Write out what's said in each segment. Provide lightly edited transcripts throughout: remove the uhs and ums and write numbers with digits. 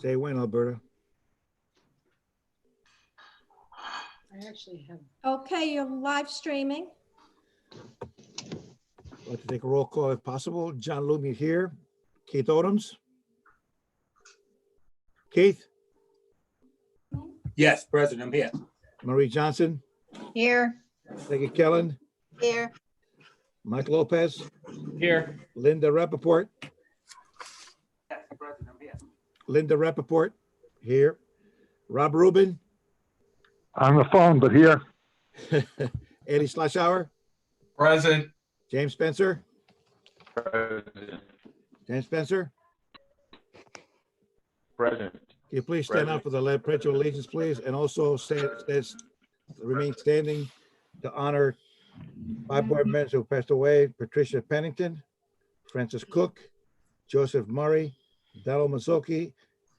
Say when, Alberta. I actually have. Okay, you're live streaming. I'd like to take a roll call if possible. John Loomy here. Keith Odoms. Keith. Yes, President, I'm here. Marie Johnson. Here. Peggy Kellen. Here. Mike Lopez. Here. Linda Rappaport. Yes, President, I'm here. Linda Rappaport. Here. Rob Rubin. On the phone, but here. Eddie Schlesauer. Present. James Spencer. President. James Spencer. President. Can you please stand up for the pledge of allegiance, please? And also remain standing to honor 5 board members who passed away: Patricia Pennington, Francis Cook, Joseph Murray, Darryl Mazzocchi,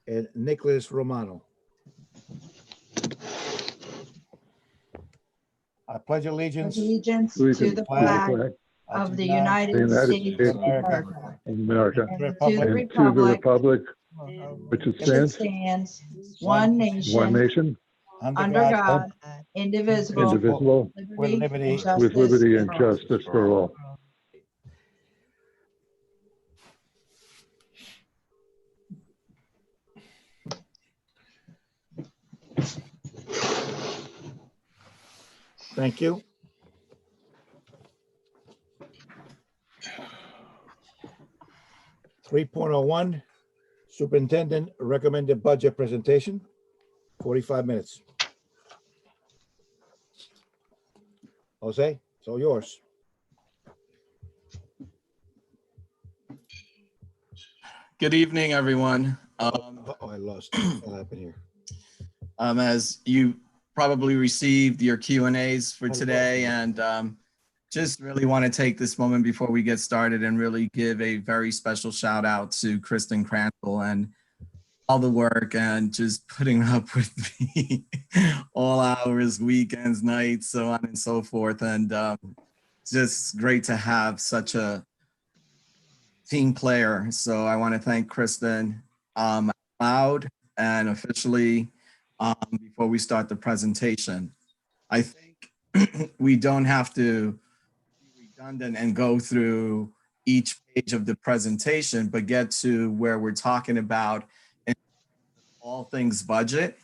and Nicholas Romano. I pledge allegiance To the flag of the United States of America, America. and to the And to the republic republic which it which it stands, stands, one one nation, nation, under God, indivisible, indivisible, with liberty and with liberty and justice justice for all. Thank you. (3.01) Superintendent recommended budget presentation, 45 minutes. Jose, it's all yours. Good evening, everyone. I lost. What happened here? As you probably received your Q&As for today, and just really want to take this moment before we get started and really give a very special shout out to Kristen Crandall and all the work and just putting up with me all hours, weekends, nights, so on and so forth. And just great to have such a team player. So I want to thank Kristen loud and officially before we start the presentation. I think we don't have to be redundant and go through each page of the presentation, but get to where we're talking about all things budget.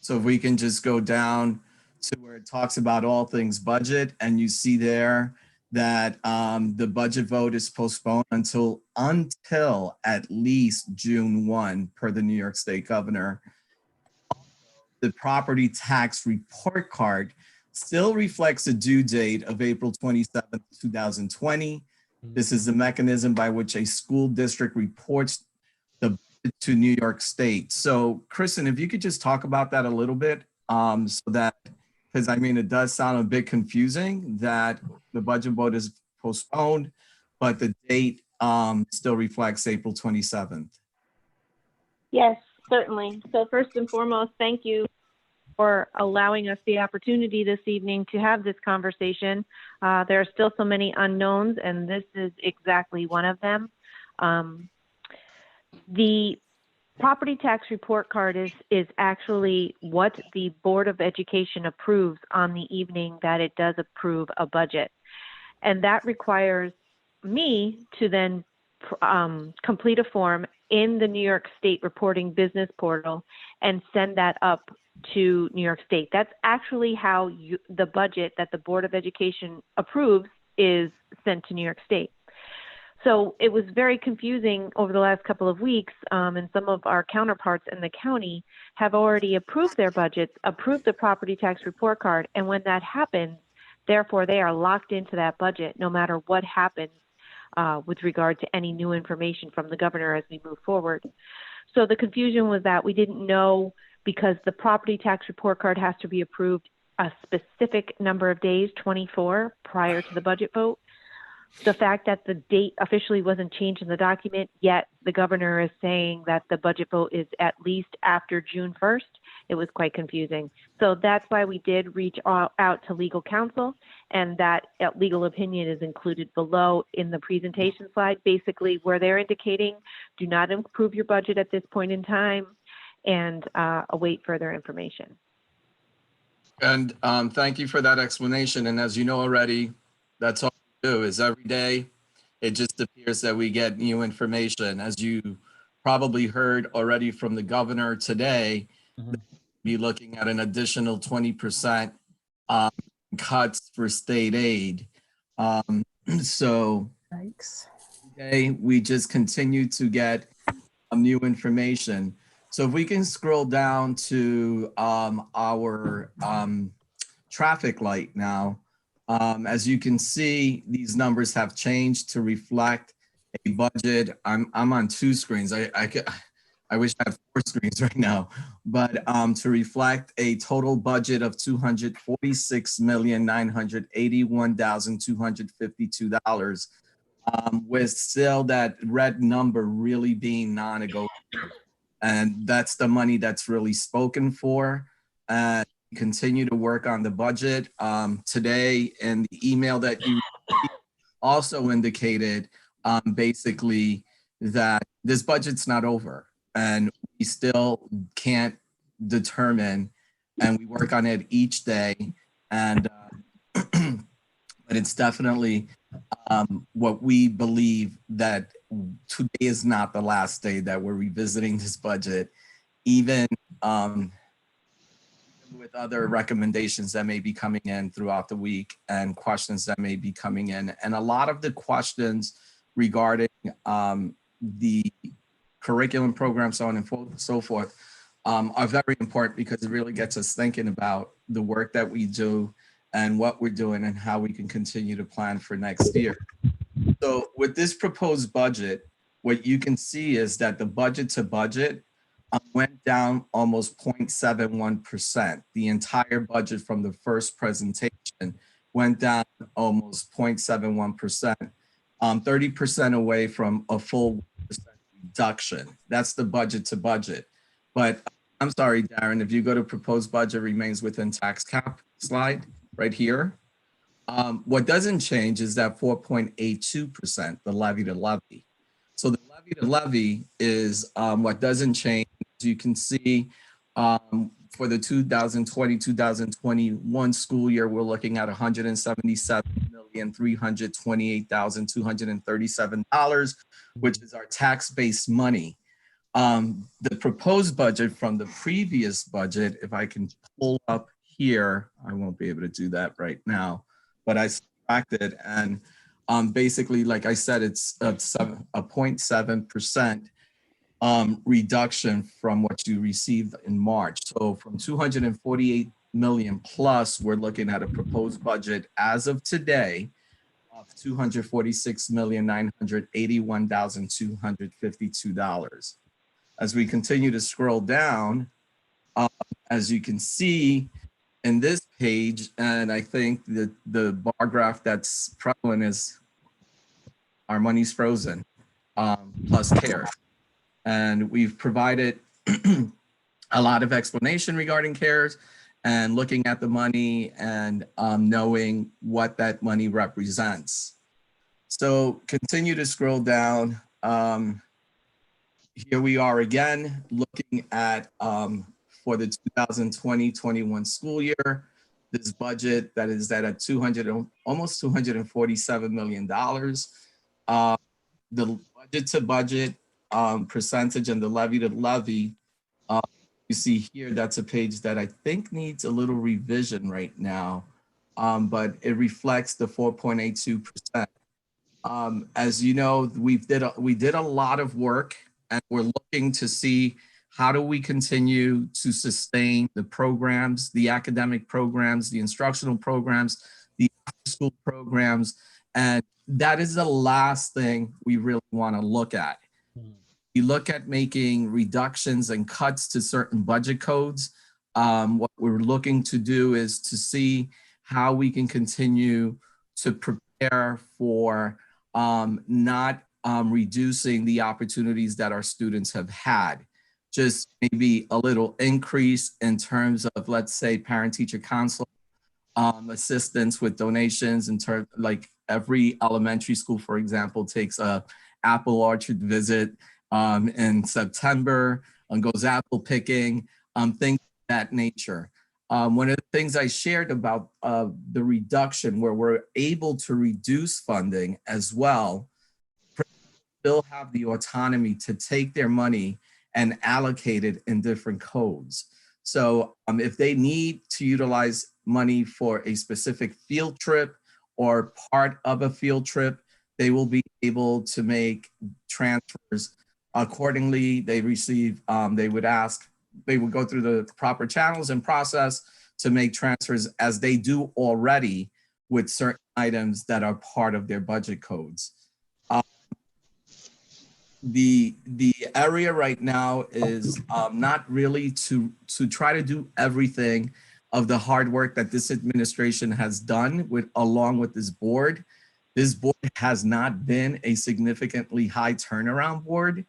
So if we can just go down to where it talks about all things budget, and you see there that the budget vote is postponed until at least June 1 per the New York State Governor. The property tax report card still reflects a due date of April 27, 2020. This is the mechanism by which a school district reports the budget to New York State. So, Kristen, if you could just talk about that a little bit, so that, because I mean, it does sound a bit confusing that the budget vote is postponed, but the date still reflects April 27th. Yes, certainly. So first and foremost, thank you for allowing us the opportunity this evening to have this conversation. There are still so many unknowns, and this is exactly one of them. The property tax report card is actually what the Board of Education approves on the evening that it does approve a budget. And that requires me to then complete a form in the New York State Reporting Business Portal and send that up to New York State. That's actually how the budget that the Board of Education approves is sent to New York State. So it was very confusing over the last couple of weeks, and some of our counterparts in the county have already approved their budgets, approved the property tax report card, and when that happens, therefore they are locked into that budget no matter what happens with regard to any new information from the governor as we move forward. So the confusion was that we didn't know, because the property tax report card has to be approved a specific number of days, 24, prior to the budget vote. the fact that the date officially wasn't changed in the document, yet the governor is saying that the budget vote is at least after June 1st, it was quite confusing. So that's why we did reach out to legal counsel, and that legal opinion is included below in the presentation slide, basically where they're indicating do not approve your budget at this point in time and await further information. And thank you for that explanation. And as you know already, that's all we do is every day, it just appears that we get new information. As you probably heard already from the governor today, be looking at an additional 20% cuts for state aid. So today, we just continue to get new information. So if we can scroll down to our traffic light now, as you can see, these numbers have changed to reflect a budget. I'm on two screens. I wish I had four screens right now, but to reflect a total budget of $246,981,252, with still that red number really being non-negotiable. And that's the money that's really spoken for. And continue to work on the budget. Today, in the email that you also indicated, basically that this budget's not over. And we still can't determine, and we work on it each day. And but it's definitely what we believe that today is not the last day that we're revisiting this budget, even with other recommendations that may be coming in throughout the week and questions that may be coming in. And a lot of the questions regarding the curriculum program, so on and so forth, are very important because it really gets us thinking about the work that we do and what we're doing and how we can continue to plan for next year. So with this proposed budget, what you can see is that the budget to budget went down almost 0.71%. The entire budget from the first presentation went down almost 0.71%, 30% away from a full reduction. That's the budget to budget. But I'm sorry, Darren, if you go to proposed budget remains within tax cap slide right here. What doesn't change is that 4.82%, the levy to levy. So the levy to levy is what doesn't change. As you can see, for the 2020-2021 school year, we're looking at $177,328,237, which is our tax-based money. The proposed budget from the previous budget, if I can pull up here, I won't be able to do that right now, but I subtracted, and basically, like I said, it's a 0.7% reduction from what you received in March. So from 248 million plus, we're looking at a proposed budget as of today of $246,981,252. As we continue to scroll down, as you can see in this page, and I think that the bar graph that's prevalent is our money's frozen, plus CARES. And we've provided a lot of explanation regarding CARES and looking at the money and knowing what that money represents. So continue to scroll down. Here we are again, looking at for the 2020-21 school year, this budget that is at almost $247 million. The budget to budget percentage and the levy to levy, you see here, that's a page that I think needs a little revision right now, but it reflects the 4.82%. As you know, we did a lot of work, and we're looking to see how do we continue to sustain the programs, the academic programs, the instructional programs, the after-school programs, and that is the last thing we really want to look at. You look at making reductions and cuts to certain budget codes. What we're looking to do is to see how we can continue to prepare for not reducing the opportunities that our students have had. Just maybe a little increase in terms of, let's say, parent-teacher council assistance with donations in terms, like every elementary school, for example, takes a apple orchard visit in September and goes apple picking, things of that nature. One of the things I shared about the reduction, where we're able to reduce funding as well, still have the autonomy to take their money and allocate it in different codes. So if they need to utilize money for a specific field trip or part of a field trip, they will be able to make transfers accordingly. They receive, they would go through the proper channels and process to make transfers, as they do already with certain items that are part of their budget codes. The area right now is not really to try to do everything of the hard work that this administration has done along with this board. This board has not been a significantly high turnaround board.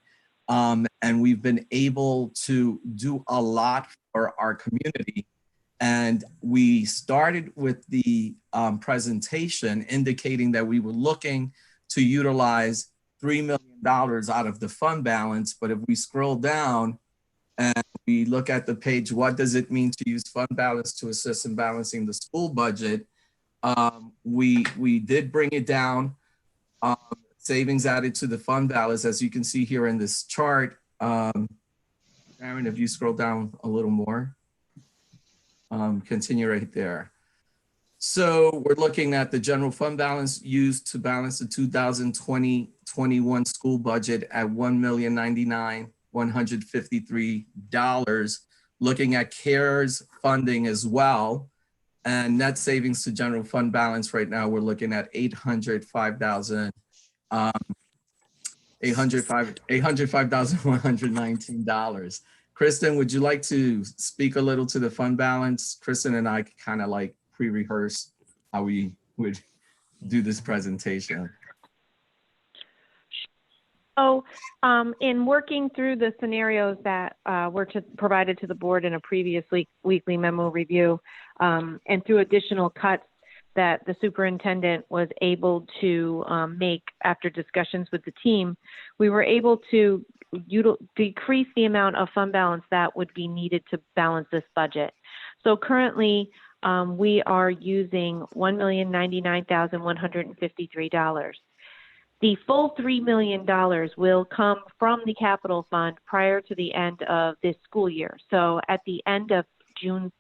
And we've been able to do a lot for our community. And we started with the presentation indicating that we were looking to utilize $3 million out of the fund balance. But if we scroll down and we look at the page, what does it mean to use fund balance to assist in balancing the school budget? We did bring it down. Savings added to the fund balance, as you can see here in this chart. Aaron, if you scroll down a little more, continue right there. So we're looking at the general fund balance used to balance the 2020-21 school budget at $1,099,153. Looking at CARES funding as well, and net savings to general fund balance right now, we're looking at $805,119. Kristen, would you like to speak a little to the fund balance? Kristen and I kind of like pre-rehearse how we would do this presentation. So in working through the scenarios that were provided to the board in a previous weekly memo review, and through additional cuts that the superintendent was able to make after discussions with the team, we were able to decrease the amount of fund balance that would be needed to balance this budget. So currently, we are using $1,099,153. The full $3 million will come from the capital fund prior to the end of this school year. So at the end of June,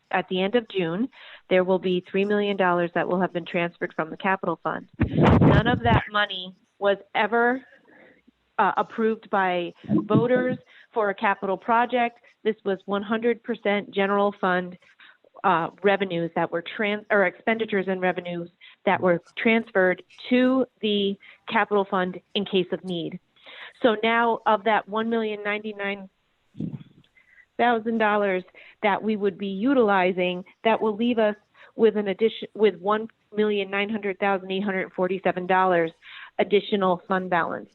there will be $3 million that will have been transferred from the capital fund. None of that money was ever approved by voters for a capital project. This was 100% general fund revenues that were expenditures and revenues that were transferred to the capital fund in case of need. So now, of that $1,099,000 that we would be utilizing, that will leave us with an addition with $1,900,847 additional fund balance.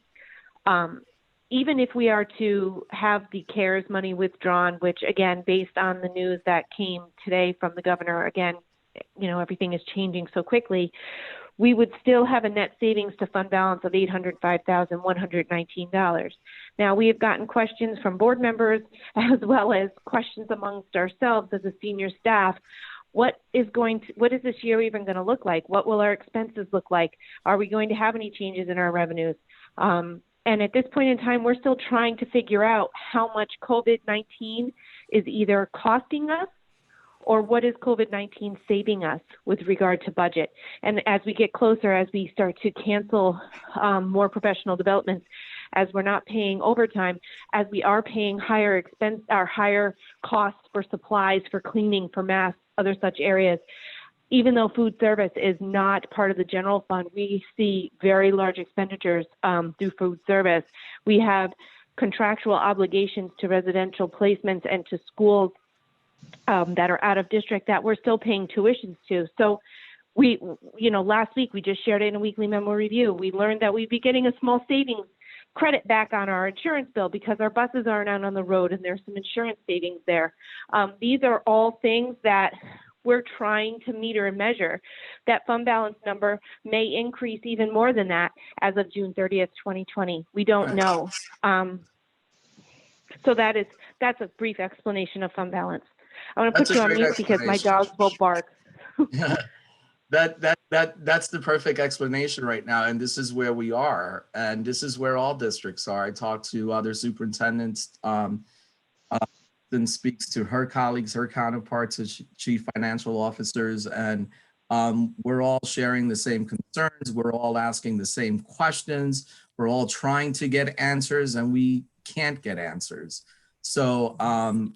Even if we are to have the CARES money withdrawn, which again, based on the news that came today from the governor, again, you know, everything is changing so quickly, we would still have a net savings to fund balance of $805,119. Now, we have gotten questions from board members as well as questions amongst ourselves as a senior staff. What is this year even going to look like? What will our expenses look like? Are we going to have any changes in our revenues? And at this point in time, we're still trying to figure out how much COVID-19 is either costing us or what is COVID-19 saving us with regard to budget. And as we get closer, as we start to cancel more professional developments, as we're not paying overtime, as we are paying higher costs for supplies, for cleaning, for masks, other such areas, even though food service is not part of the general fund, we see very large expenditures through food service. We have contractual obligations to residential placements and to schools that are out of district that we're still paying tuitions to. So we, last week we just shared it in a weekly memo review. We learned that we'd be getting a small savings credit back on our insurance bill because our buses aren't out on the road and there's some insurance savings there. These are all things that we're trying to meter and measure. That fund balance number may increase even more than that as of June 30th, 2020. We don't know. So that's a brief explanation of fund balance. I want to That's put a you on great mute because my explanation. dogs will bark. That's the perfect explanation right now. And this is where we are. And this is where all districts are. I talked to other superintendents, then speaks to her colleagues, her counterparts as chief financial officers. And we're all sharing the same concerns. We're all asking the same questions. We're all trying to get answers and we can't get answers. So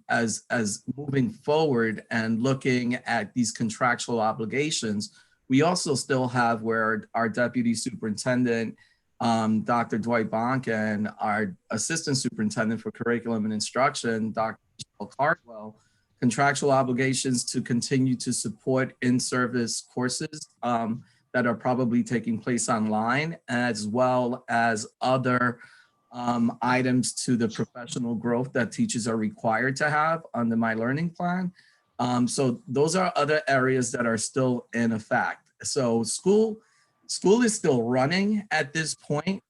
as moving forward and looking at these contractual obligations, we also still have where our deputy superintendent, Dr. Dwight Bonk, and our assistant superintendent for curriculum and instruction, Dr. Michelle Cardwell, contractual obligations to continue to support in-service courses that are probably taking place online, as well as other items to the professional growth that teachers are required to have under my learning plan. So those are other areas that are still in effect. So school is still running at this point.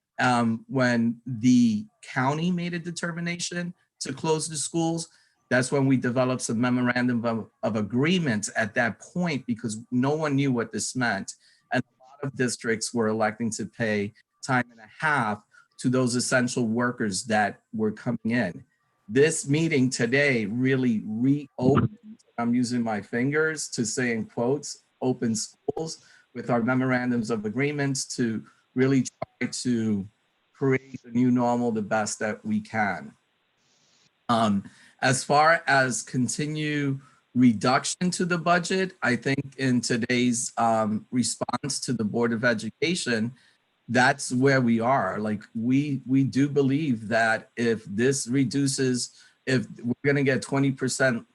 When the county made a determination to close the schools, that's when we developed some memorandum of agreement at that point because no one knew what this meant. And a lot of districts were electing to pay time and a half to those essential workers that were coming in. This meeting today really reopened, I'm using my fingers to say in quotes, open schools with our memorandums of agreements to really try to create a new normal the best that we can. As far as continue reduction to the budget, I think in today's response to the Board of Education, that's where we are. Like we do believe that if this reduces, if we're gonna get 20%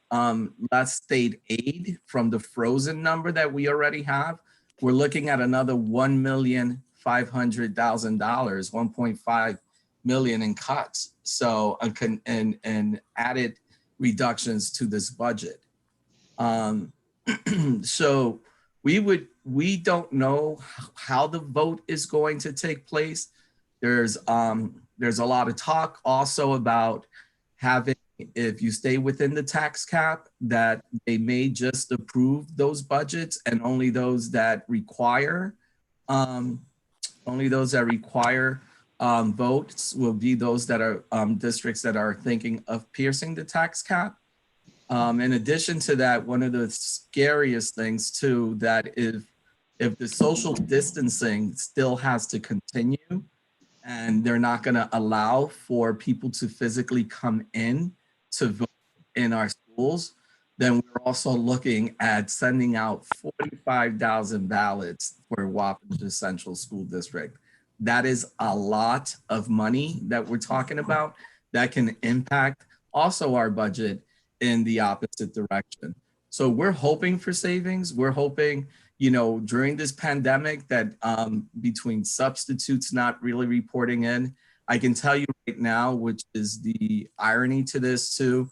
less state aid from the frozen number that we already have, we're looking at another $1,500,000, $1.5 million in cuts. So and added reductions to this budget. So we don't know how the vote is going to take place. There's a lot of talk also about having, if you stay within the tax cap, that they may just approve those budgets and only those that require votes will be those that are districts that are thinking of piercing the tax cap. In addition to that, one of the scariest things too, that if the social distancing still has to continue and they're not going to allow for people to physically come in to vote in our schools, then we're also looking at sending out 45,000 ballots for Wapanger Central School District. That is a lot of money that we're talking about that can impact also our budget in the opposite direction. So we're hoping for savings. We're hoping, during this pandemic that between substitutes not really reporting in, I can tell you right now, which is the irony to this too,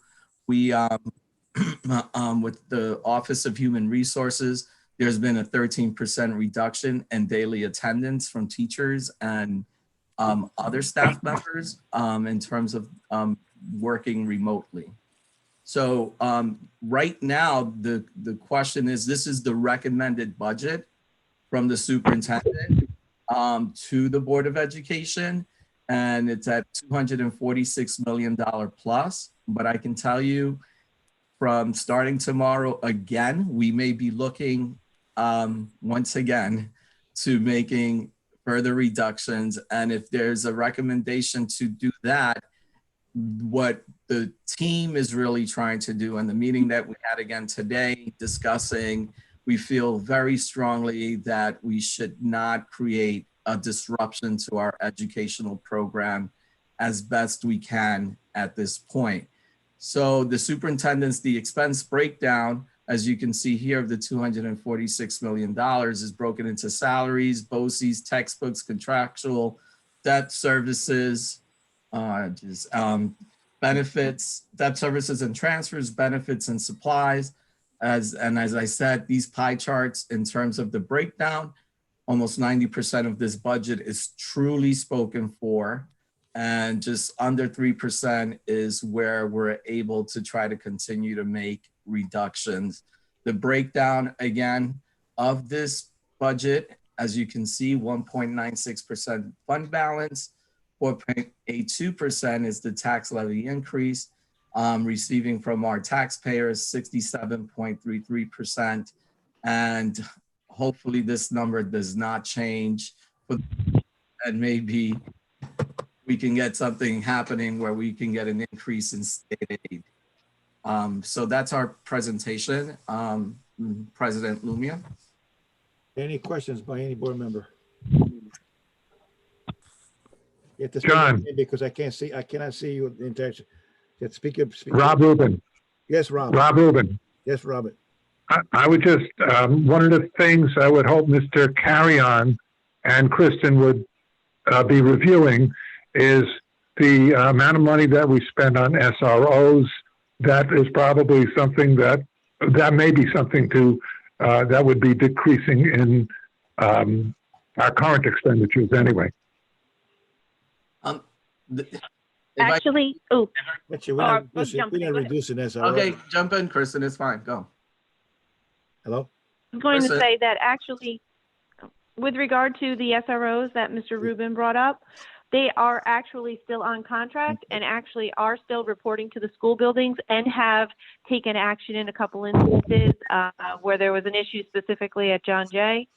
we, with the Office of Human Resources, there's been a 13% reduction in daily attendance from teachers and other staff members in terms of working remotely. So right now, the question is, this is the recommended budget from the superintendent to the Board of Education, and it's at $246 million plus. But I can tell you from starting tomorrow, again, we may be looking once again to making further reductions. And if there's a recommendation to do that, what the team is really trying to do, and the meeting that we had again today discussing, we feel very strongly that we should not create a disruption to our educational program as best we can at this point. So the superintendent's, the expense breakdown As you can see here, of the $246 million is broken into salaries, BOCES, textbooks, contractual, debt services, benefits, debt services and transfers, benefits and supplies. As I said, these pie charts in terms of the breakdown, almost 90% of this budget is truly spoken for, and just under 3% is where we're able to try to continue to make reductions. The breakdown, again, of this budget, as you can see, 1.96% fund balance, 4.82% is the tax levy increase, receiving from our taxpayers 67.33%, and hopefully this number does not change, and maybe we can get something happening where we can get an increase in state aid. So that's our presentation. President Lumia. Any questions by any board member? You have to John. speak because I cannot see you in touch. You have to speak up. Rob Rubin. Yes, Rob. Rob Rubin. Yes, Robert. I would just, one of the things I would hope Mr. Carrion and Kristen would be reviewing is the amount of money that we spend on SROs. That is probably something that may be something to, that would be decreasing in our current expenditures anyway. Actually, oh, Actually, we're not reducing, jump in. we're not Go ahead. reducing SRO. Okay, jump in, Kristen, it's fine, go. Hello? I'm going to Kristen. say that actually, with regard to the SROs that Mr. Rubin brought up, they are actually still on contract and actually are still reporting to the school buildings and have taken action in a couple instances where there was an issue specifically at John Jay.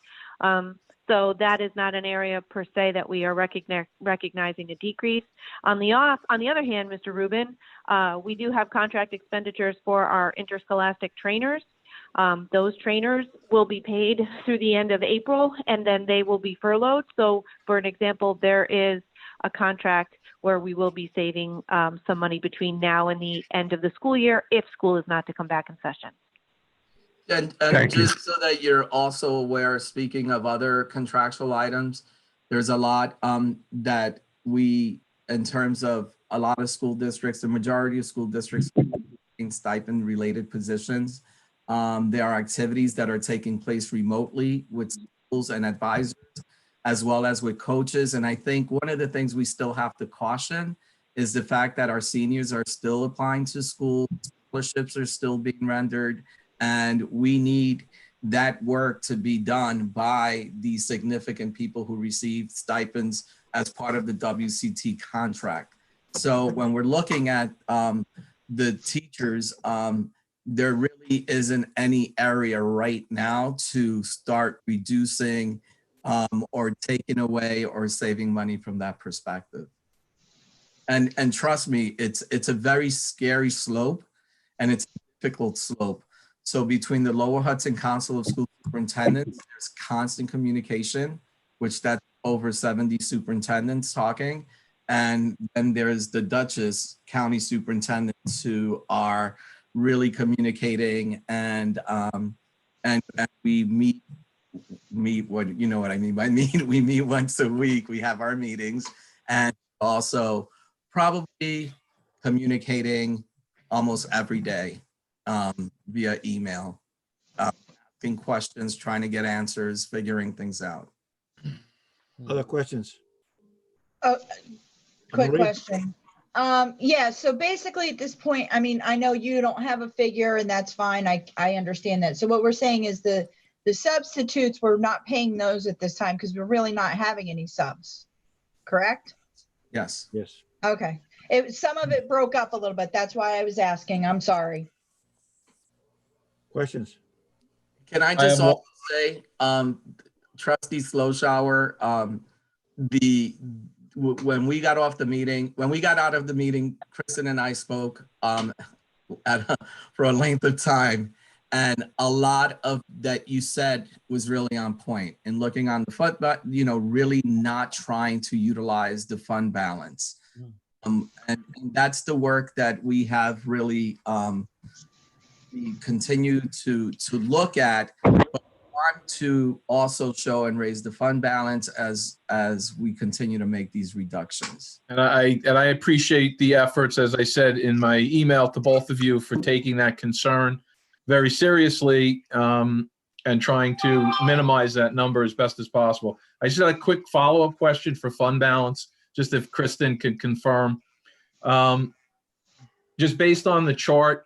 So that is not an area per se that we are recognizing a decrease. On the other hand, Mr. Rubin, we do have contract expenditures for our interscholastic trainers. Those trainers will be paid through the end of April, and then they will be furloughed. So for an example, there is a contract where we will be saving some money between now and the end of the school year if school is not to come back in session. And Thank you. just so that you're also aware, speaking of other contractual items, there's a lot that we, in terms of a lot of school districts, the majority of school districts in stipend related positions. There are activities that are taking place remotely with schools and advisors, as well as with coaches. And I think one of the things we still have to caution is the fact that our seniors are still applying to school, scholarships are still being rendered, and we need that work to be done by the significant people who receive stipends as part of the WCT contract. So when we're looking at the teachers, there really isn't any area right now to start reducing or taking away or saving money from that perspective. And trust me, it's a very scary slope, and it's a difficult slope. So between the Lower Hudson Council of School Superintendents, there's constant communication, which that's over 70 superintendents talking. And then there's the Dutchess County superintendents who are really communicating, and we meet what, you know what I mean by meet, we meet once a week, we have our meetings, and also probably communicating almost every day via email, asking questions, trying to get answers, figuring things out. Other questions? Oh, quick Marie? question. Yeah, so basically at this point, I mean, I know you don't have a figure and that's fine. I understand that. So what we're saying is the substitutes, we're not paying those at this time because we're really not having any subs, correct? Yes. Yes. Okay. Some of it broke up a little bit. That's why I was asking. I'm sorry. Questions? Can I just also say, Trustee Sloshower, when we got out of the meeting, Kristen and I spoke for a length of time, and a lot of that you said was really on point. And looking on the fund, but really not trying to utilize the fund balance, and that's the work that we have really we continue to look at, but want to also show and raise the fund balance as we continue to make these reductions. And I appreciate the efforts, as I said in my email to both of you, for taking that concern very seriously and trying to minimize that number as best as possible. I just had a quick follow-up question for fund balance, just if Kristen could confirm. Just based on the chart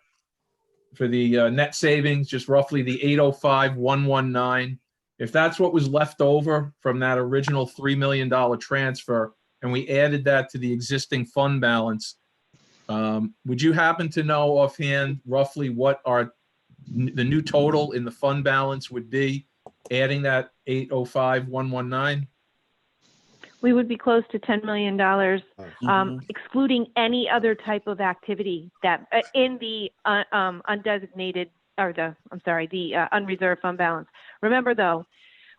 for the net savings, just roughly the 805,119, if that's what was left over from that original $3 million transfer, and we added that to the existing fund balance, would you happen to know offhand roughly what the new total in the fund balance would be, adding that 805,119? We would be close to $10 million, excluding any other type of activity that in the undesignated or the unreserved fund balance. Remember though,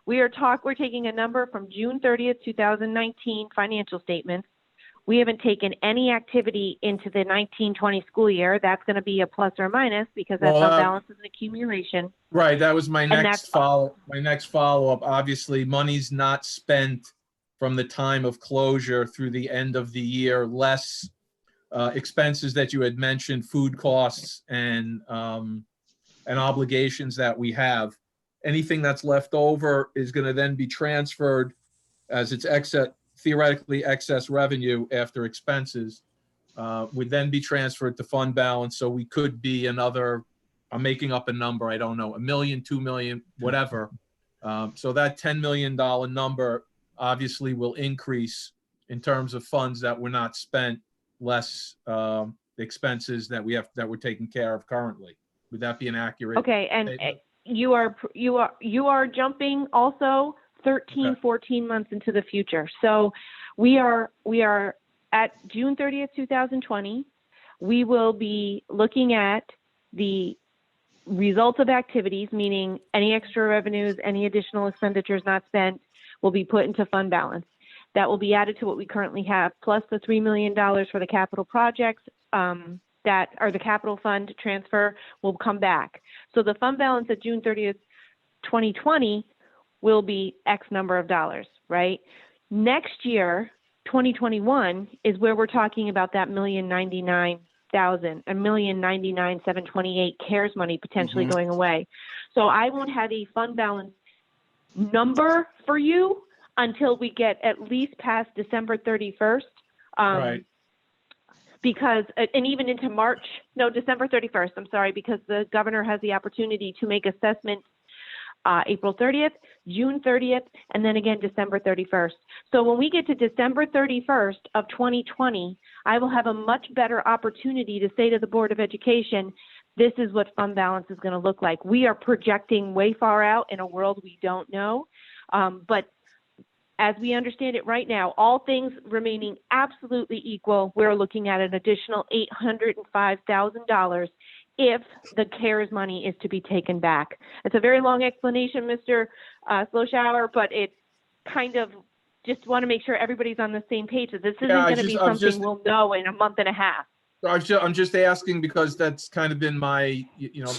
we're taking a number from June 30th, 2019 financial statements. We haven't taken any activity into the 19-20 school year. That's going to be a plus or minus because that fund balance is an accumulation. Right. That was my next follow-up. Obviously, money's not spent from the time of closure through the end of the year, less expenses that you had mentioned, food costs and obligations that we have. Anything that's left over is going to then be transferred as its theoretically excess revenue after expenses would then be transferred to fund balance. So we could be another, I'm making up a number, I don't know, $1 million, $2 million, whatever. So that $10 million number obviously will increase in terms of funds that were not spent, less expenses that we're taking care of currently. Would that be an accurate? Okay, and you are jumping also 13, 14 months into the future. So we are at June 30th, 2020. We will be looking at the results of activities, meaning any extra revenues, any additional expenditures not spent will be put into fund balance. That will be added to what we currently have, plus the $3 million for the capital projects that are the capital fund transfer will come back. So the fund balance at June 30th, 2020 will be X number of dollars, right? Next year, 2021 is where we're talking about that $1,099,000, $1,099,728 CARES money potentially going away. So I won't have a fund balance number for you until we get at least past December 31st. Right. Because, and even into March, no, December 31st, I'm sorry, because the governor has the opportunity to make assessments April 30th, June 30th, and then again December 31st. So when we get to December 31st of 2020, I will have a much better opportunity to say to the Board of Education, this is what fund balance is going to look like. We are projecting way far out in a world we don't know. But as we understand it right now, all things remaining absolutely equal, we're looking at an additional $805,000 if the CARES money is to be taken back. It's a very long explanation, Mr. Sloshower, but it's kind of just want to make sure everybody's on the same page. This isn't going to be something we'll know in a month and a half. I'm just asking because that's kind of been my,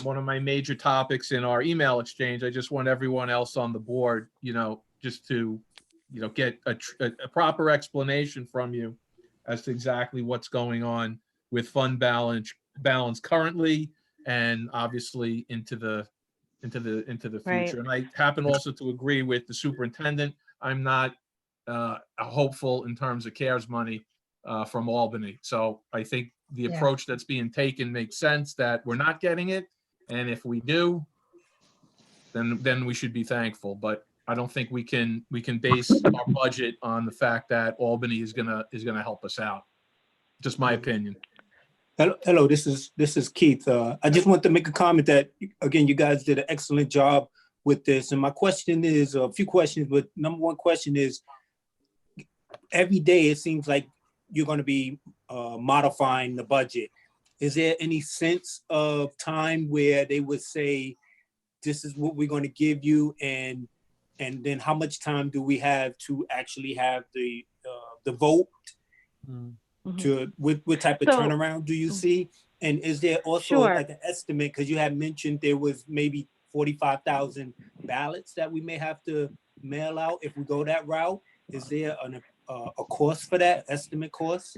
one of my major topics in our email exchange. I just want everyone else on the board, just to, get a proper explanation from you as to exactly what's going on with fund balance currently and obviously into the future. Right. And I happen also to agree with the superintendent. I'm not hopeful in terms of CARES money from Albany. So I think the approach that's being taken makes sense, that we're not getting it. And if we do, then we should be thankful. But I don't think we can base our budget on the fact that Albany is gonna help us out. Just my opinion. Hello, this is Keith. I just want to make a comment that, again, you guys did an excellent job with this. And my question is, a few questions, but number one question is, every day it seems like you're going to be modifying the budget. Is there any sense of time where they would say, this is what we're going to give you, and then how much time do we have to actually have the vote? To what type of turnaround do you see? And is there also Sure. like an estimate, because you had mentioned there was maybe 45,000 ballots that we may have to mail out if we go that route? Is there a cost for that, estimate cost?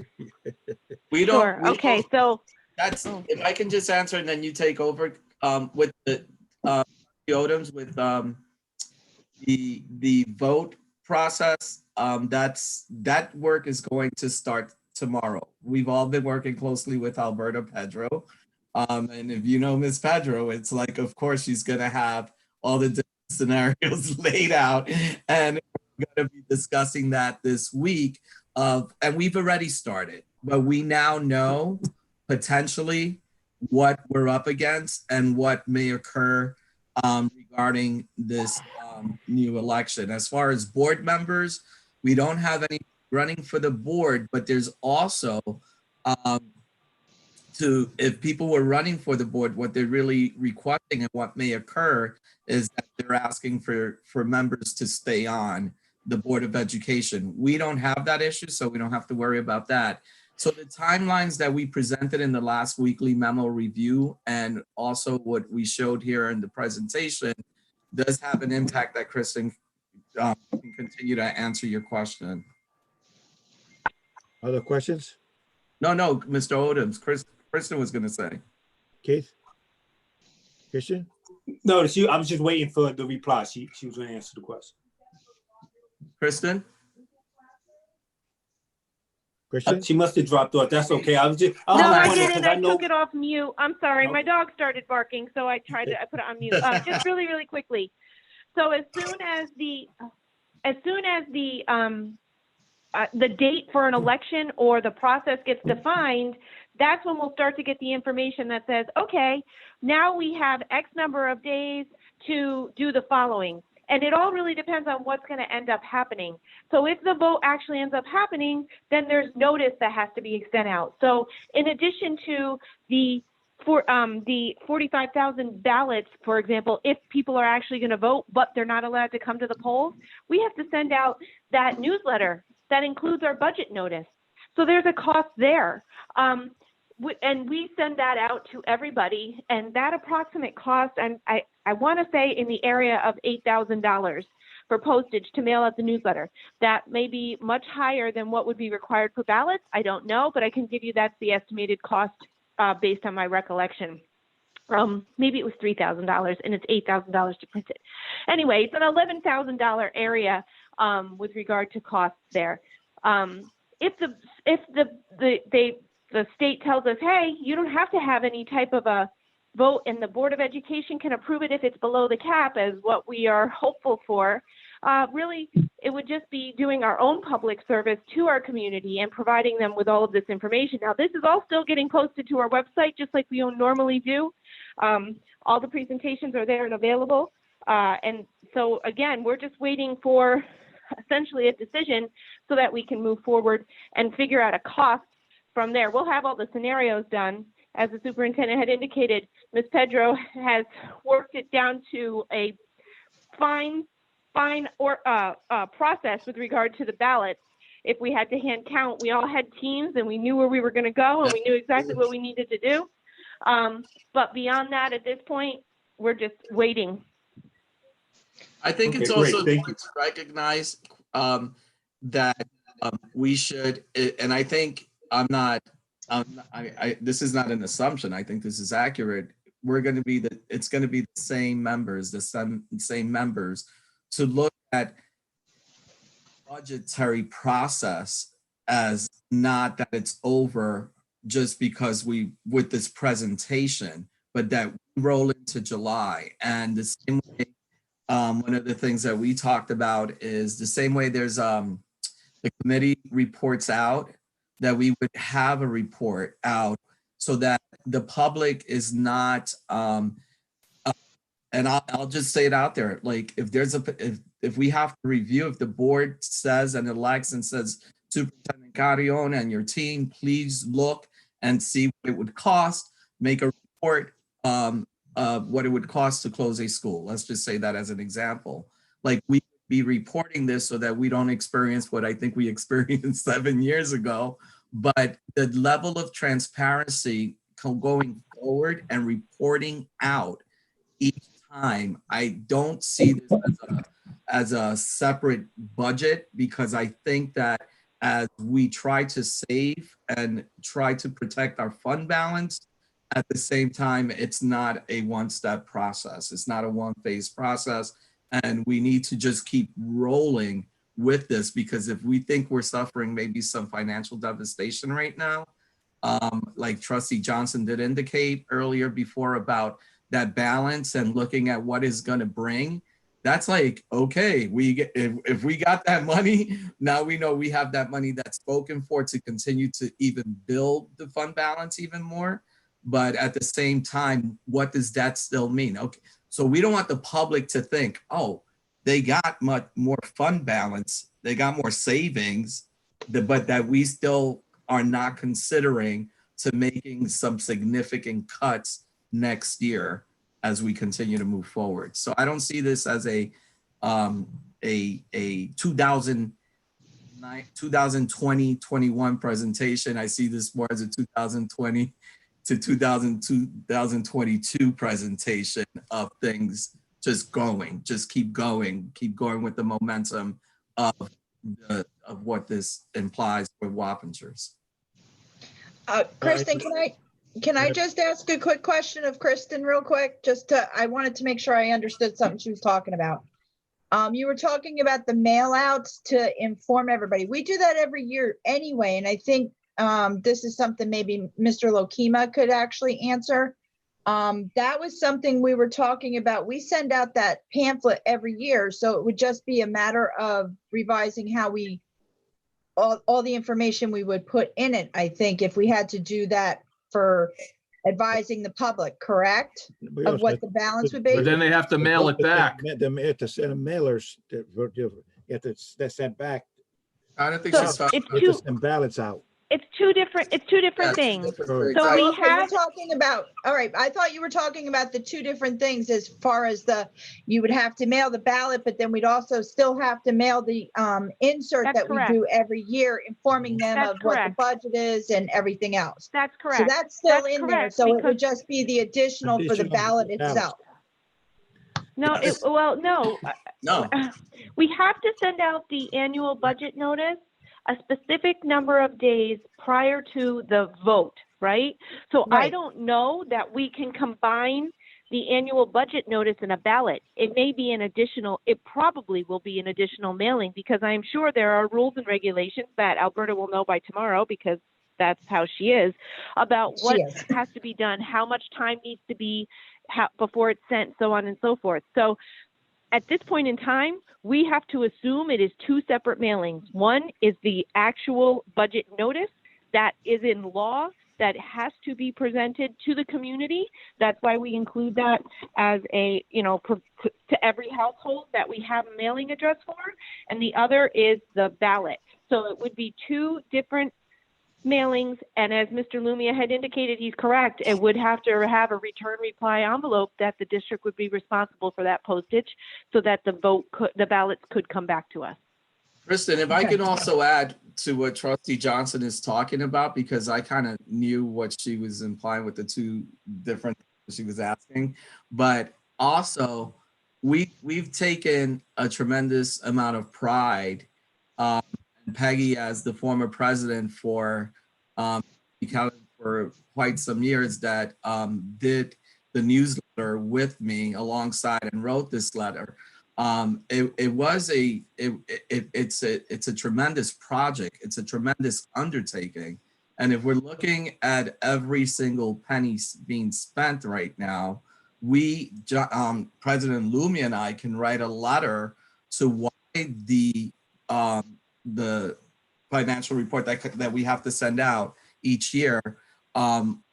We Sure. don't, we Okay. don't, So, that's, Oh. if I can just answer and then you take over, with the items with, the vote process, that work is going to start tomorrow. We've all been working closely with Alberta Pedro. And if you know Miss Pedro, it's like, of course, she's gonna have all the different scenarios laid out. And we're gonna be discussing that this week. And we've already started, but we now know potentially what we're up against and what may occur regarding this new election. As far as board members, we don't have any running for the board, but there's also if people were running for the board, what they're really requesting and what may occur is that they're asking for members to stay on the Board of Education. We don't have that issue, so we don't have to worry about that. So the timelines that we presented in the last weekly memo review and also what we showed here in the presentation does have an impact that Kristen can continue to answer your question. Other questions? No, Mr. Odoms, Kristen was going to say. Keith? Christian? No, I was just waiting for the reply. She was going to answer the question. Kristen? Christian? She must have dropped off. That's okay. I was no, I wondering, didn't. 'cause I know- took it off mute. I'm sorry. Okay. My dog started barking, so I put it on mute. Just really quickly. So as soon as the date for an election or the process gets defined, that's when we'll start to get the information that says, okay, now we have X number of days to do the following. And it all really depends on what's going to end up happening. So if the vote actually ends up happening, then there's notice that has to be sent out. So in addition to the 45,000 ballots, for example, if people are actually going to vote, but they're not allowed to come to the polls, we have to send out that newsletter that includes our budget notice. So there's a cost there. And we send that out to everybody, and that approximate cost, and I want to say in the area of $8,000 for postage to mail out the newsletter. That may be much higher than what would be required for ballots. I don't know, but I can give you that's the estimated cost based on my recollection. Maybe it was $3,000 and it's $8,000 to print it. Anyway, it's an $11,000 area with regard to costs there. If the state tells us, hey, you don't have to have any type of a vote and the Board of Education can approve it if it's below the cap, as what we are hopeful for, really, it would just be doing our own public service to our community and providing them with all of this information. Now, this is all still getting posted to our website, just like we normally do. All the presentations are there and available. And so, again, we're just waiting for essentially a decision so that we can move forward and figure out a cost from there. We'll have all the scenarios done. As the superintendent had indicated, Ms. Pedro has worked it down to a fine process with regard to the ballots. If we had to hand count, we all had teams and we knew where we were going to go and we knew exactly what we needed to do. But beyond that, at this point, we're just waiting. I think it's Okay, great. also Thank you. to recognize that we should, and I think this is not an assumption. I think this is accurate. It's going to be the same members, same members to look at budgetary process as not that it's over just because with this presentation, but that we roll into July. And the same way, one of the things that we talked about is the same way there's the committee reports out, that we would have a report out so that the public is not, and I'll just say it out there, like if we have to review, if the board says and elects and says, Superintendent Carrion and your team, please look and see what it would cost, make a report what it would cost to close a school. Let's just say that as an example. Like we be reporting this so that we don't experience what I think we experienced 7 years ago. But the level of transparency going forward and reporting out each time. I don't see this as a separate budget, because I think that as we try to save and try to protect our fund balance, at the same time, it's not a one-step process. It's not a one-phase process. And we need to just keep rolling with this, because if we think we're suffering maybe some financial devastation right now, like Trustee Johnson did indicate earlier before about that balance and looking at what is going to bring, that's like, okay, if we got that money, now we know we have that money that's spoken for to continue to even build the fund balance even more. But at the same time, what does that still mean? Okay, so we don't want the public to think, oh, they got much more fund balance, they got more savings, but that we still are not considering to making some significant cuts next year as we continue to move forward. So I don't see this as a 2020-21 presentation. I see this more as a 2020 to 2022 presentation of things just keep going with the momentum of what this implies for Wappingers. Kristen, can I just ask a quick question of Kristen real quick? I wanted to make sure I understood something she was talking about. You were talking about the mail outs to inform everybody. We do that every year anyway. And I think this is something maybe Mr. Lokema could actually answer. That was something we were talking about. We send out that pamphlet every year. So it would just be a matter of revising how all the information we would put in it, I think, if we had to do that for advising the public, correct? Of what the balance would be? But then they have to mail it back. You have to send mailers, you have to send back. I don't think So she's talking it's about two, Send ballots out. it's two different things. So we You're have, talking about, all right, I thought you were talking about the two different things as far as you would have to mail the ballot, but then we'd also still have to mail the insert That's that correct. we do every year, informing them That's of what the correct. budget is and everything else. that's So correct. that's still That's in there. correct, So it because- would just be the additional for the Additional ballot ballots. itself. No, Yes. no. No. We have to send out the annual budget notice a specific number of days prior to the vote, right? So I Right. don't know that we can combine the annual budget notice and a ballot. It may be it probably will be an additional mailing, because I'm sure there are rules and regulations that Alberta will know by tomorrow, because that's how she is, about what She is. has to be done, how much time needs to be before it's sent, so on and so forth. So at this point in time, we have to assume it is two separate mailings. One is the actual budget notice that is in law, that has to be presented to the community. That's why we include that as to every household that we have a mailing address for. And the other is the ballot. So it would be two different mailings, and as Mr. Lumia had indicated, he's correct. It would have to have a return reply envelope that the district would be responsible for that postage, so that the ballots could come back to us. Kristen, if I can also add to what Trustee Johnson is talking about, because I kind of knew what she was implying with the two different things she was asking, but also we've taken a tremendous amount of pride, and Peggy, as the former president for quite some years, that did the newsletter with me alongside and wrote this letter. It's a tremendous project. It's a tremendous undertaking. And if we're looking at every single penny being spent right now, President Lumia and I can write a letter to why the financial report that we have to send out each year,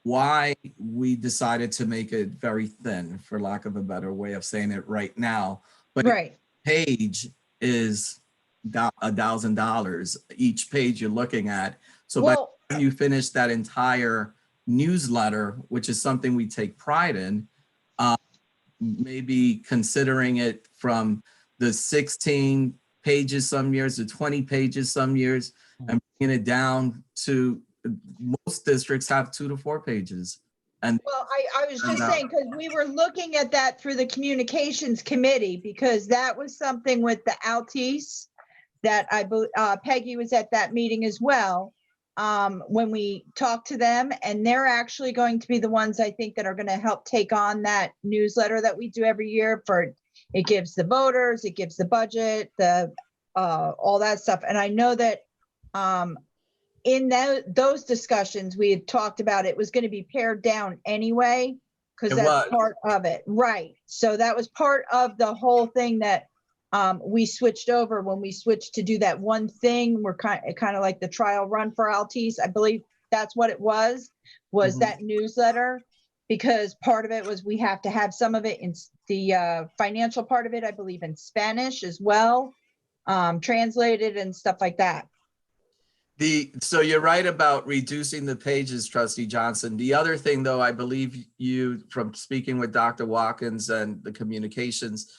why we decided to make it very thin, for lack of a better way of saying it right now. But Right. page is $1,000 each page you're looking at. So by Well, the time you finish that entire newsletter, which is something we take pride in, maybe considering it from the 16 pages some years to 20 pages some years, and bringing it down to, most districts have 2 to 4 pages And Well, I was just No. saying, because we were looking at that through the communications committee, because that was something with the Altice that Peggy was at that meeting as well. When we talked to them, and they're actually going to be the ones I think that are going to help take on that newsletter that we do every year it gives the voters, it gives the budget, all that stuff. And I know that, in those discussions, we had talked about it was going to be pared down anyway, because It that's was. part of it. Right. So that was part of the whole thing that we switched over when we switched to do that one thing. We're kind of like the trial run for Altice. I believe that's what it was Mhm. that newsletter, because part of it was we have to have some of it in the financial part of it, I believe in Spanish as well, translated and stuff like that. So you're right about reducing the pages, Trustee Johnson. The other thing, though, I believe you, from speaking with Dr. Watkins and the communications,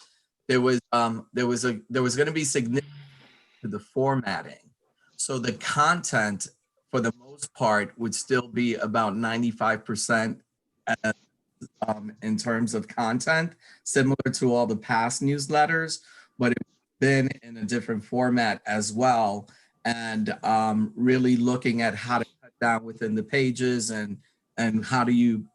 there was going to be significant to the formatting. So the content, for the most part, would still be about 95% in terms of content, similar to all the past newsletters, but it's been in a different format as well. And really looking at how to cut down within the pages and how do you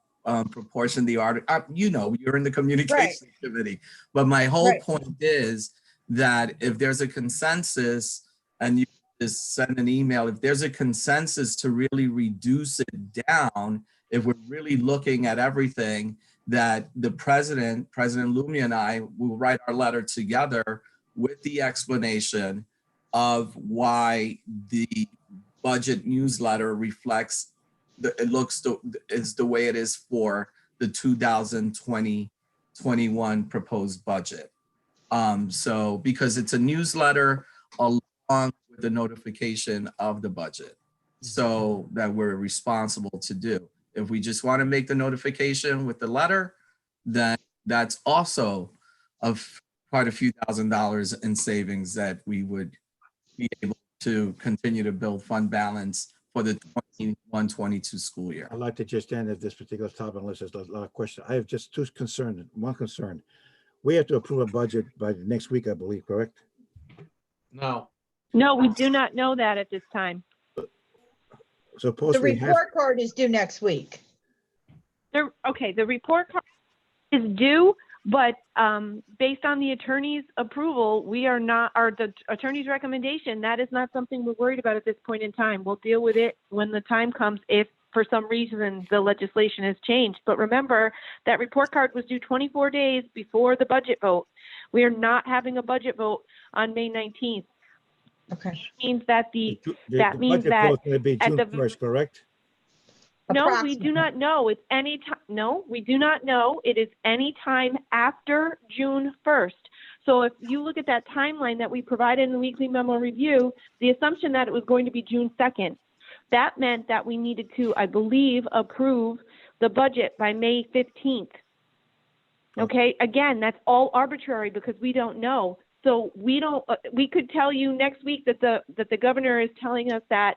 proportion the art. You're in the communications committee, but my whole point is that if there's a consensus, and you just send an email, if there's a consensus to really reduce it down, if we're really looking at everything, that the President Lumia and I will write our letter together with the explanation of why the budget newsletter reflects is the way it is for the 2020-21 proposed budget. So because it's a newsletter along with the notification of the budget, so that we're responsible to do. If we just want to make the notification with the letter, then that's also quite a few $1,000s in savings that we would be able to continue to build fund balance for the 21-22 school year. I'd like to just end at this particular topic unless there's a lot of questions. I have just one concern. We have to approve a budget by next week, I believe, correct? No. No, we do not know that at this time. Supposed The report card is due next week. The report card is due, but based on the attorney's approval, the attorney's recommendation, that is not something we're worried about at this point in time. We'll deal with it when the time comes if for some reason the legislation has changed. But remember, that report card was due 24 days before the budget vote. We are not having a budget vote on May 19th. Okay. That means that budget vote is going to be June 1st, correct? No, we do not know. It's any time. No, we do not know. It is any time after June 1st. So if you look at that timeline that we provided in the weekly memo review, the assumption that it was going to be June 2nd, that meant that we needed to, I believe, approve the budget by May 15th. Okay. Again, that's all arbitrary because we don't know. So we could tell you next week that the governor is telling us that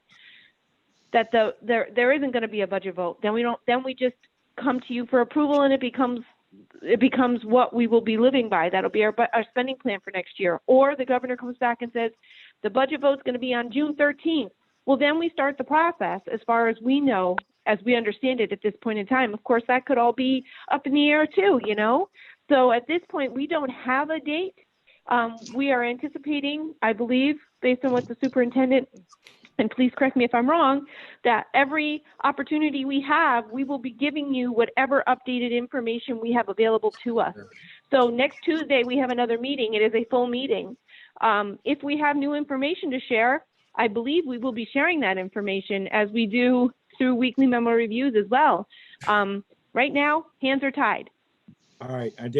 there isn't going to be a budget vote. Then we just come to you for approval, and it becomes what we will be living by. That'll be our spending plan for next year. Or the governor comes back and says the budget vote's going to be on June 13th. Well, then we start the process as far as we know, as we understand it at this point in time. Of course, that could all be up in the air too, So at this point, we don't have a date. We are anticipating, I believe, based on what the superintendent, and please correct me if I'm wrong, that every opportunity we have, we will be giving you whatever updated information we have available to us. So next Tuesday, we have another meeting. It is a full meeting. If we have new information to share, I believe we will be sharing that information as we do through weekly memo reviews as well. Right now, hands are tied. All right. And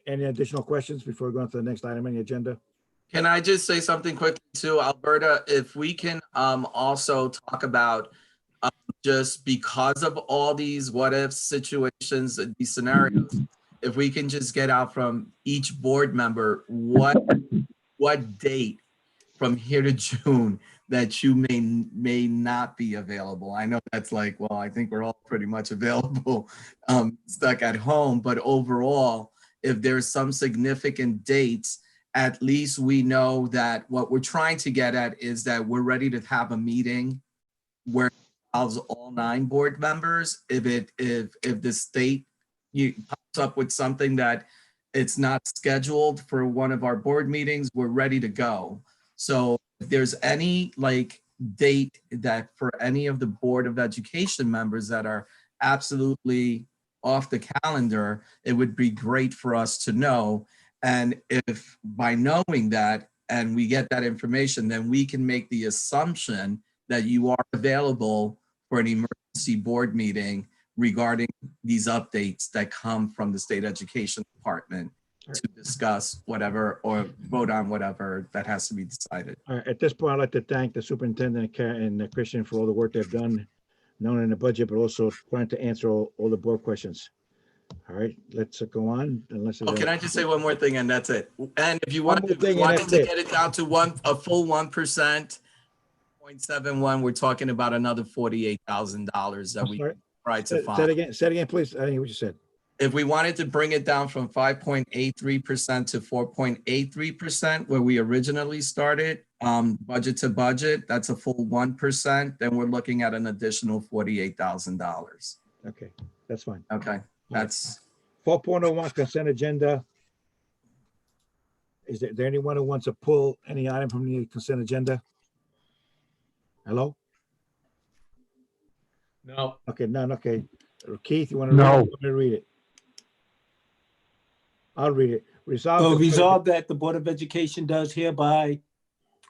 any additional questions before we go on to the next item on the agenda? Can I just say something quickly too, Alberta? If we can also talk about just because of all these what if situations, these scenarios, if we can just get out from each board member what date from here to June that you may not be available. I know that's like, well, I think we're all pretty much available, stuck at home, but overall, if there's some significant dates, at least we know that what we're trying to get at is that we're ready to have a meeting where it involves all 9 board members. If the state pops up with something that it's not scheduled for one of our board meetings, we're ready to go. So if there's any like date that for any of the Board of Education members that are absolutely off the calendar, it would be great for us to know. And if by knowing that and we get that information, then we can make the assumption that you are available for an emergency board meeting regarding these updates that come from the State Education Department to discuss whatever or vote on whatever that has to be decided. All right, at this point, I'd like to thank the superintendent and Christian for all the work they've done, not only in the budget, but also trying to answer all the board questions. All right, let's go on. Unless Oh, can I just say one more thing and that's it? And if you One want more thing and wanted that's to it. get it down to a full 1%, 0.71, we're talking about another $48,000 that I'm we sorry. tried to Say it find. again. Say it again, please. I didn't hear what you said. If we wanted to bring it down from 5.83% to 4.83%, where we originally started, budget to budget, that's a full 1%. Then we're looking at an additional $48,000. Okay, that's fine. Okay, that's 4.01 consent agenda. Is there anyone who wants to pull any item from the consent agenda? Hello? No, Okay, none, okay. Keith, you want No. to read it? I'll read it. Resolve. So resolve that the Board of Education does hereby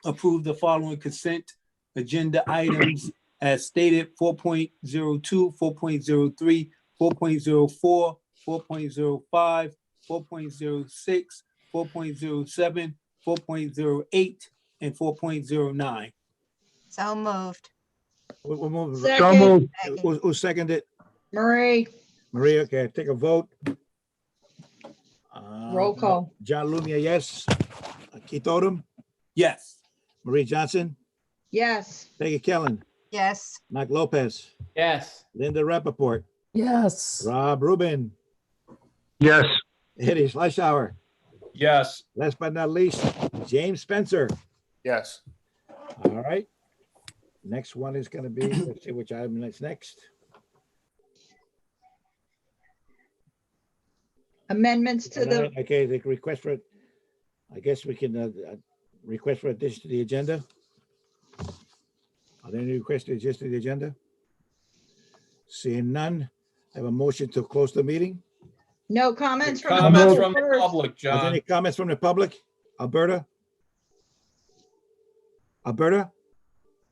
approve the following consent agenda items as stated: 4.02, 4.03, 4.04, 4.05, 4.06, 4.07, 4.08, and 4.09. So moved. We'll move. So Second, moved. Who seconded it? Marie, Maria, okay, take a vote. roll call. John Lumia, yes. Keith Odom, Yes. Marie Johnson, Yes. Peggy Kellen, Yes. Mike Lopez, Yes. Linda Rappaport, Yes. Rob Rubin, Yes. Eddie Fleischauer. yes, Last but not least, James Spencer. Yes. All right. Next one is going to be, let's see which item is next. Amendments to the, Okay, the request for, I guess we can request for addition to the agenda. Are there any requests to addition to the agenda? Seeing none, I have a motion to close the meeting. no comments from the comments public from the first. public, Are there any John. comments from the public? Alberta? Alberta?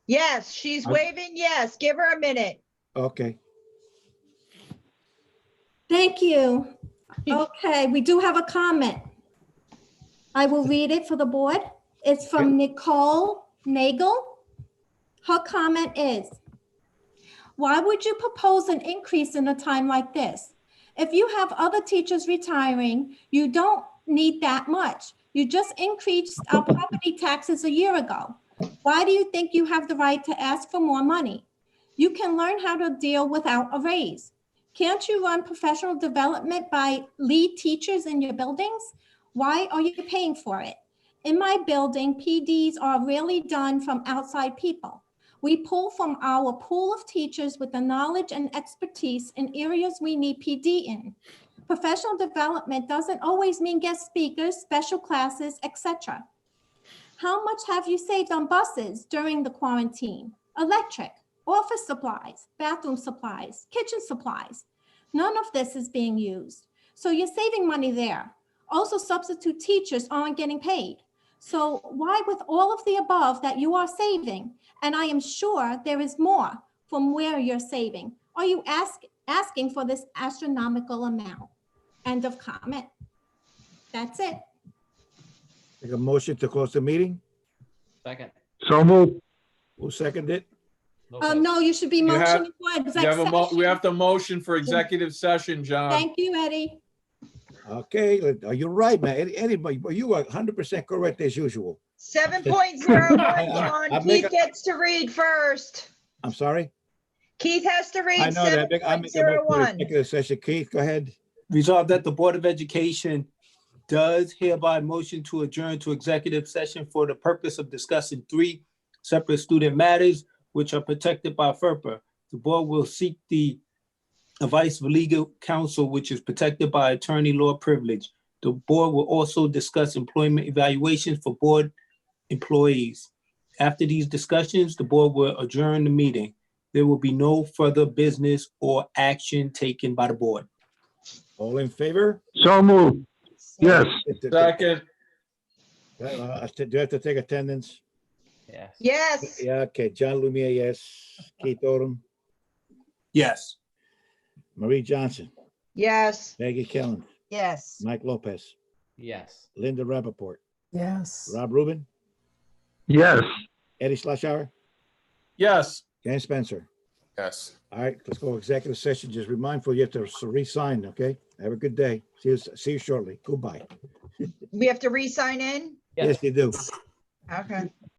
Yes, she's waving yes. Give her a minute. Okay. Thank you. Okay, we do have a comment. I will read it for the board. It's from Nicole Nagel. Her comment is, why would you propose an increase in a time like this? If you have other teachers retiring, you don't need that much. You just increased our property taxes a year ago. Why do you think you have the right to ask for more money? You can learn how to deal without a raise. Can't you run professional development by lead teachers in your buildings? Why are you paying for it? In my building, PDs are rarely done from outside people. We pull from our pool of teachers with the knowledge and expertise in areas we need PD in. Professional development doesn't always mean guest speakers, special classes, etc. How much have you saved on buses during the quarantine? Electric, office supplies, bathroom supplies, kitchen supplies. None of this is being used. So you're saving money there. Also, substitute teachers aren't getting paid. So why with all of the above that you are saving, and I am sure there is more from where you're saving, are you asking for this astronomical amount? End of comment. That's it. Take a motion to close the meeting. Second. So moved. Who seconded it? No, you should be You have- motioning for We executive have to motion for executive session, John. Thank you, Eddie. Okay, you're right, man. Eddie, but you are 100% correct as usual. 7.01, I John. make Keith gets to read first. I'm sorry. Keith has to I read know that. I make a motion for 7.01. executive session. Keith, go ahead. Resolved that the Board of Education does hereby motion to adjourn to executive session for the purpose of discussing 3 separate student matters which are protected by FERPA. The board will seek the advice of legal counsel, which is protected by attorney law privilege. The board will also discuss employment evaluations for board employees. After these discussions, the board will adjourn the meeting. There will be no further business or action taken by the board. All in favor? So moved. Yes. Second, Do I have to take attendance? Yes. Yes. Yeah, okay. John Lumiere, yes. Keith Odom, Yes. Marie Johnson, Yes. Maggie Kellen, Yes. Mike Lopez, Yes. Linda Rappaport, Yes. Rob Rubin, Yes. Eddie Schlesauer, yes. Ken Spencer. Yes. All right, let's go executive session. Just be mindful, you have to re-sign, okay? Have a good day. See you shortly. Goodbye. We have to re-sign in? Yes, you do. Okay.